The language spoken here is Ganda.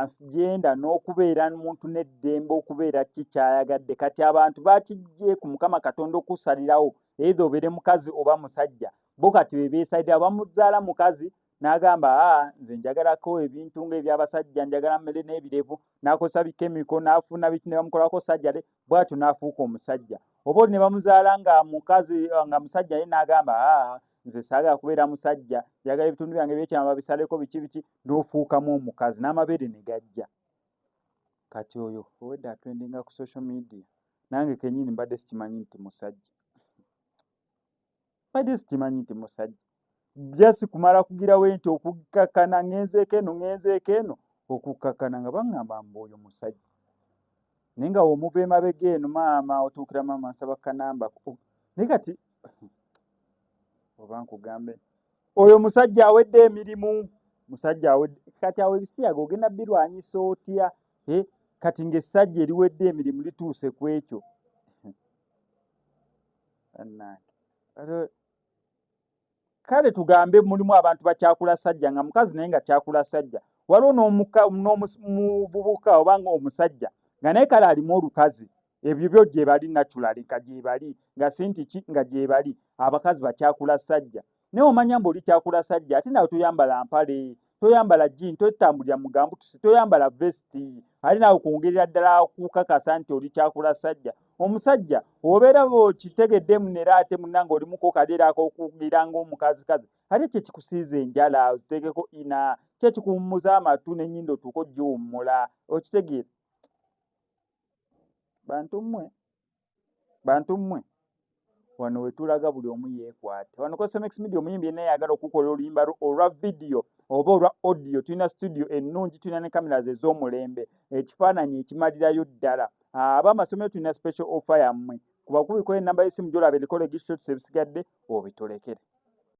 transgender n'okubeera muntu n'eddembe okubeera kikyayagadde. Kati abantu bakijje ku Mukama Katonda okusalirawo either obeere mukazi oba musajja, bo kati bebeesalira bamuzaala mukazi n'agamba nze njagalako ebintu ng'ebyabasajja, njagala mmere n'ebirevu, n'akozesa bikemiko n'afuna biti ne bamukolako sajjale, bw'atyo n'afuuka omusajja. Oba ne bamuzaala nga mukazi nga musajja ye n'agamba nze saagala kubeera musajja, njagala ebitundu byange byekyama babisaleko biki n'ofuukamu omukazi n'amabeere ne gajja. Kati oyo owedde atrendinga ku social media, nange kennyini mbadde sikimanyi nti musajja. Mbadde sikimanyi nti musajja. Just kumala kugirawo enti okukakkana ngenzeeko eno okukakkana nga baŋŋamba mbu oyo musajja. Naye nga womuva emabega eno maama otuukira maama nsaba kanamba. Naye kati oba nkugambe oyo musajja awedde emirimu, musajja awedde kati awo ebisiyaga ogenda birwanyisa otya? Kati ng'essajja eriwedde emirimu lituuse ku ekyo. Kale tugambe mulimu abantu bakyakula sajja nga mukazi naye nga kyakula sajja. Waliwo n'omuvubuka oba ng'omusajja nga naye kale alimu olukazi. Ebyo byo gye bali naturally nga gye bali nga sinti ki nga gye bali abakazi bakyakula sajja. Naye omanya mbu oli kyakula sajja ate nawe toyambala mpale, toyambala jean, totambulira mu gambutusi, toyambala vesti, ali nawe kwongerera ddala kukakasa nti oli kyakula sajja. Omusajja obeera kitegedde munera ate munnange olimuko kadeera ak'okugira ng'omukazikazi ate kye kikusiiza enjala oziteekeko ina, kye kikuwummuza amatu n'ennyindo otuuke ogiwummula, okitegeera. Bantu mmwe wano we tulaga buli omu yeekwate. Wano ko Cemex Media omuyimbi yenna ayagala okukola oluyimba olwa video oba olwa audio, tulina studio ennungi, tulina ne cameras ez'omulembe, ekifaananyi ekimalirayo ddala. Ab'amasomero tulina special offer yammwe. Kuba kubikola ennamba y'essimu gy'olaba eriko registration ebisigadde obitulekere.